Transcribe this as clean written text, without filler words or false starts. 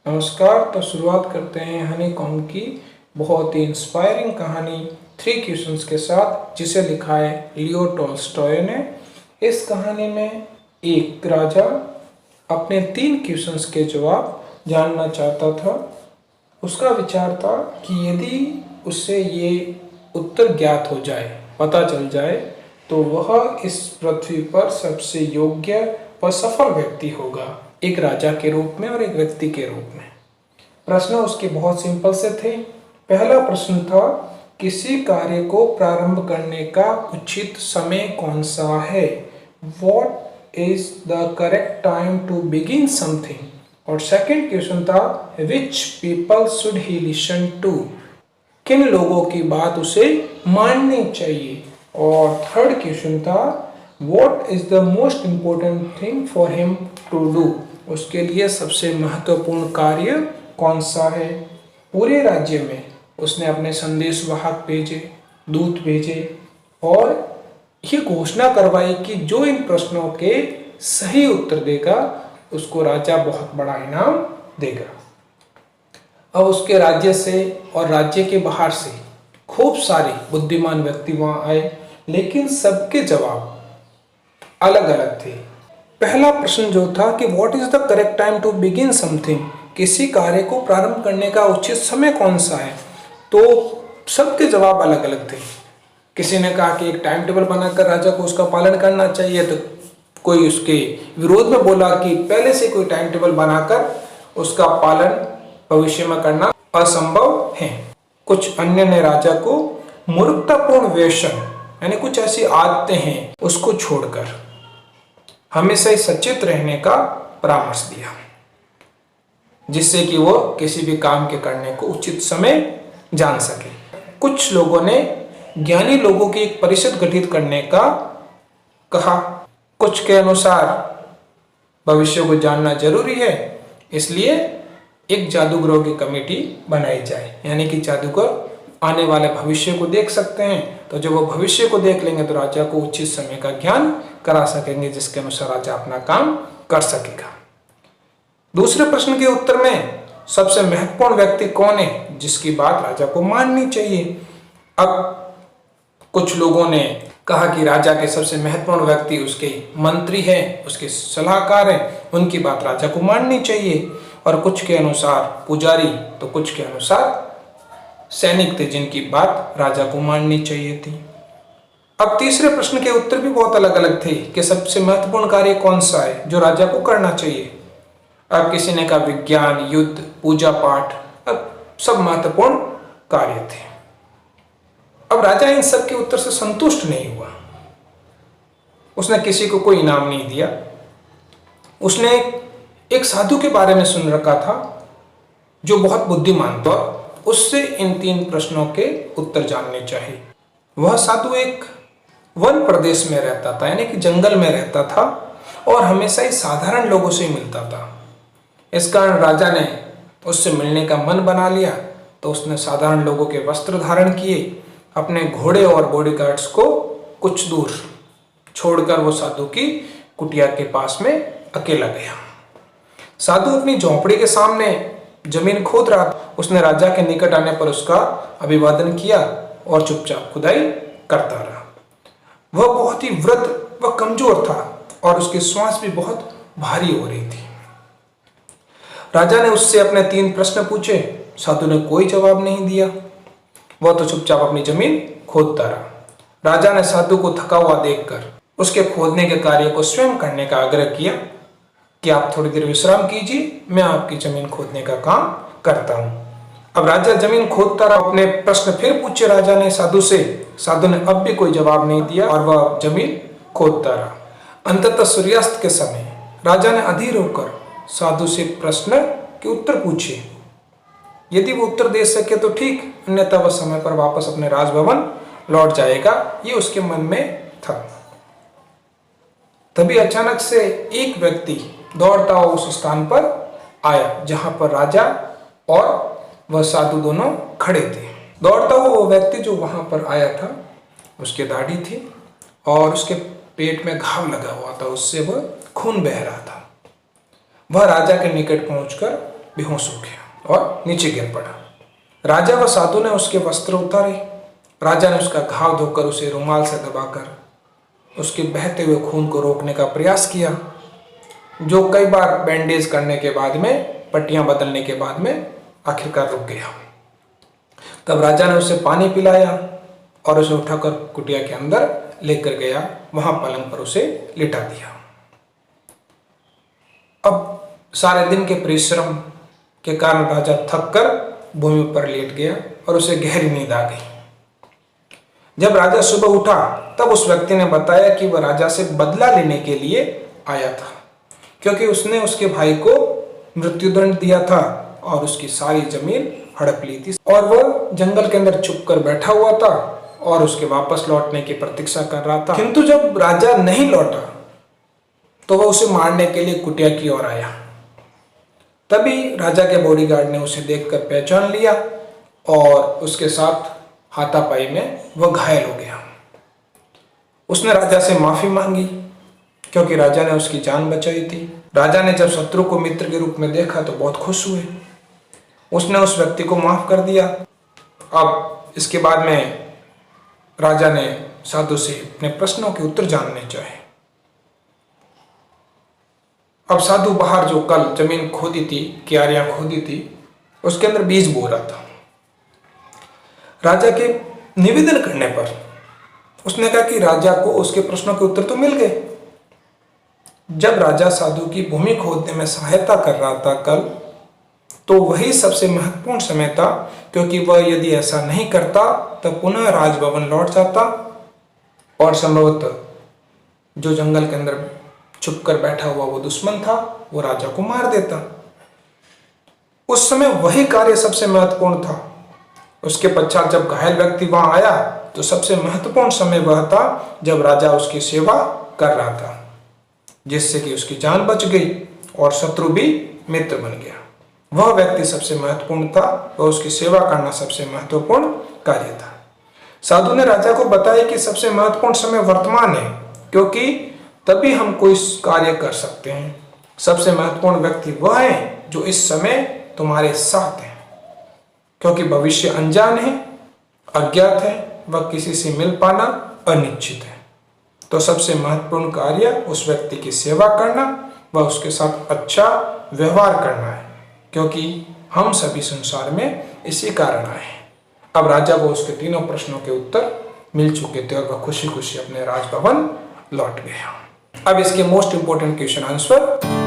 नमस्कार। तो शुरुआत करते हैं हनीकॉम्ब की बहुत ही इंस्पायरिंग कहानी 3 क्वेश्चंस के साथ, जिसे लिखा है लियो टॉल्स्टॉय ने। इस कहानी में एक राजा अपने 3 क्वेश्चंस के जवाब जानना चाहता था। उसका विचार था कि यदि उससे ये उत्तर ज्ञात हो जाए, पता चल जाए, तो वह इस पृथ्वी पर सबसे योग्य व सफल व्यक्ति होगा, एक राजा के रूप में और एक व्यक्ति के रूप में। प्रश्न उसके बहुत सिंपल से थे। पहला प्रश्न था, किसी कार्य को प्रारंभ करने का उचित समय कौन सा है? What is the correct time to begin something? और सेकंड क्वेश्चन था, which people should he listen to? किन लोगों की बात उसे माननी चाहिए? और थर्ड क्वेश्चन था, what is the most important thing for him to do? उसके लिए सबसे महत्वपूर्ण कार्य कौन सा है? पूरे राज्य में उसने अपने संदेशवाहक भेजे, दूत भेजे और ये घोषणा करवाई कि जो इन प्रश्नों के सही उत्तर देगा उसको राजा बहुत बड़ा इनाम देगा। अब उसके राज्य से और राज्य के बाहर से खूब सारे बुद्धिमान व्यक्ति वहां आए, लेकिन सबके जवाब अलग अलग थे। पहला प्रश्न जो था कि what is the correct time to begin something, किसी कार्य को प्रारंभ करने का उचित समय कौन सा है? तो सबके जवाब अलग अलग थे। किसी ने कहा कि एक टाइम टेबल बनाकर राजा को उसका पालन करना चाहिए, तो कोई उसके विरोध में बोला कि पहले से कोई टाइम टेबल बनाकर उसका पालन भविष्य में करना असंभव है। कुछ अन्य ने राजा को मूर्खतापूर्ण व्यसन, यानी कुछ ऐसी आदतें हैं उसको छोड़कर हमेशा ही सचेत रहने का परामर्श दिया, जिससे कि वो किसी भी काम के करने को उचित समय जान सके। कुछ लोगों ने ज्ञानी लोगों की एक परिषद गठित करने का कहा। कुछ के अनुसार भविष्य को जानना जरूरी है, इसलिए एक जादूगरों की कमेटी बनाई जाए, यानी कि जादूगर आने वाले भविष्य को देख सकते हैं, तो जब वो भविष्य को देख लेंगे तो राजा को उचित समय का ज्ञान करा सकेंगे, जिसके अनुसार राजा अपना काम कर सकेगा। दूसरे प्रश्न के उत्तर में सबसे महत्वपूर्ण व्यक्ति कौन है जिसकी बात राजा को माननी चाहिए? अब कुछ लोगों ने कहा कि राजा के सबसे महत्वपूर्ण व्यक्ति उसके मंत्री हैं, उसके सलाहकार हैं, उनकी बात राजा को माननी चाहिए। और कुछ के अनुसार पुजारी, तो कुछ के अनुसार सैनिक थे जिनकी बात राजा को माननी चाहिए थी। अब तीसरे प्रश्न के उत्तर भी बहुत अलग अलग थे कि सबसे महत्वपूर्ण कार्य कौन सा है जो राजा को करना चाहिए। अब किसी ने कहा विज्ञान, युद्ध, पूजा पाठ, अब सब महत्वपूर्ण कार्य थे। अब राजा इन सब के उत्तर से संतुष्ट नहीं हुआ। उसने किसी को कोई इनाम नहीं दिया। उसने एक साधु के बारे में सुन रखा था जो बहुत बुद्धिमान था, उससे इन 3 प्रश्नों के उत्तर जानने चाहिए। वह साधु एक वन प्रदेश में रहता था, यानी कि जंगल में रहता था और हमेशा ही साधारण लोगों से मिलता था। इस कारण राजा ने उससे मिलने का मन बना लिया, तो उसने साधारण लोगों के वस्त्र धारण किए, अपने घोड़े और बॉडीगार्ड्स को कुछ दूर छोड़कर वो साधु की कुटिया के पास में अकेला गया। साधु अपनी झोंपड़ी के सामने जमीन खोद रहा था। उसने राजा के निकट आने पर उसका अभिवादन किया और चुपचाप खुदाई करता रहा। वह बहुत ही वृद्ध व कमजोर था और उसकी श्वास भी बहुत भारी हो रही थी। राजा ने उससे अपने 3 प्रश्न पूछे। साधु ने कोई जवाब नहीं दिया। वह तो चुपचाप अपनी जमीन खोदता रहा। राजा ने साधु को थका हुआ देखकर उसके खोदने के कार्य को स्वयं करने का आग्रह किया कि आप थोड़ी देर विश्राम कीजिए, मैं आपकी जमीन खोदने का काम करता हूं। अब राजा जमीन खोदता रहा। अपने प्रश्न फिर पूछे राजा ने साधु से। साधु ने अब भी कोई जवाब नहीं दिया और वह जमीन खोदता रहा। अंततः सूर्यास्त के समय राजा ने अधीर होकर साधु से प्रश्न के उत्तर पूछे। यदि वो उत्तर दे सके तो ठीक, अन्यथा वह समय पर वापस अपने राजभवन लौट जाएगा, ये उसके मन में था। तभी अचानक से एक व्यक्ति दौड़ता हुआ उस स्थान पर आया जहां पर राजा और वह साधु दोनों खड़े थे। दौड़ता हुआ वो व्यक्ति जो वहां पर आया था, उसकी दाढ़ी थी और उसके पेट में घाव लगा हुआ था, उससे वह खून बह रहा था। वह राजा के निकट पहुंचकर बेहोश हो गया और नीचे गिर पड़ा। राजा व साधु ने उसके वस्त्र उतारे। राजा ने उसका घाव धोकर उसे रुमाल से दबाकर उसके बहते हुए खून को रोकने का प्रयास किया, जो कई बार बैंडेज करने के बाद में, पट्टियां बदलने के बाद में आखिरकार रुक गया। तब राजा ने उसे पानी पिलाया और उसे उठाकर कुटिया के अंदर लेकर गया, वहां पलंग पर उसे लिटा दिया। अब सारे दिन के परिश्रम के कारण राजा थक कर भूमि पर लेट गया और उसे गहरी नींद आ गई। जब राजा सुबह उठा तब उस व्यक्ति ने बताया कि वह राजा से बदला लेने के लिए आया था, क्योंकि उसने उसके भाई को मृत्युदंड दिया था और उसकी सारी जमीन हड़प ली थी और वह जंगल के अंदर छुप कर बैठा हुआ था और उसके वापस लौटने की प्रतीक्षा कर रहा था। किंतु जब राजा नहीं लौटा तो वह उसे मारने के लिए कुटिया की ओर आया। तभी राजा के बॉडीगार्ड ने उसे देखकर पहचान लिया और उसके साथ हाथापाई में वह घायल हो गया। उसने राजा से माफी मांगी क्योंकि राजा ने उसकी जान बचाई थी। राजा ने जब शत्रु को मित्र के रूप में देखा तो बहुत खुश हुए। उसने उस व्यक्ति को माफ कर दिया। अब इसके बाद में राजा ने साधु से अपने प्रश्नों के उत्तर जानने चाहे। अब साधु बाहर जो कल जमीन खोदी थी, क्यारियां खोदी थी, उसके अंदर बीज बो रहा था। राजा के निवेदन करने पर उसने कहा कि राजा को उसके प्रश्नों के उत्तर तो मिल गए। जब राजा साधु की भूमि खोदने में सहायता कर रहा था कल, तो वही सबसे महत्वपूर्ण समय था, क्योंकि वह यदि ऐसा नहीं करता तो पुनः राजभवन लौट जाता और संभवतः जो जंगल के अंदर छुपकर बैठा हुआ वो दुश्मन था, वो राजा को मार देता। उस समय वही कार्य सबसे महत्वपूर्ण था। उसके पश्चात जब घायल व्यक्ति वहां आया तो सबसे महत्वपूर्ण समय वह था जब राजा उसकी सेवा कर रहा था, जिससे कि उसकी जान बच गई और शत्रु भी मित्र बन गया। वह व्यक्ति सबसे महत्वपूर्ण था, वह उसकी सेवा करना सबसे महत्वपूर्ण कार्य था। साधु ने राजा को बताया कि सबसे महत्वपूर्ण समय वर्तमान है, क्योंकि तभी हम कोई कार्य कर सकते हैं। सबसे महत्वपूर्ण व्यक्ति वह है जो इस समय तुम्हारे साथ है, क्योंकि भविष्य अनजान है, अज्ञात है, वह किसी से मिल पाना अनिश्चित है। तो सबसे महत्वपूर्ण कार्य उस व्यक्ति की सेवा करना व उसके साथ अच्छा व्यवहार करना है, क्योंकि हम सभी संसार में इसी कारण आए हैं। अब राजा को उसके तीनों प्रश्नों के उत्तर मिल चुके थे और वह खुशी खुशी अपने राजभवन लौट गया। अब इसके मोस्ट इंपोर्टेंट क्वेश्चन आंसर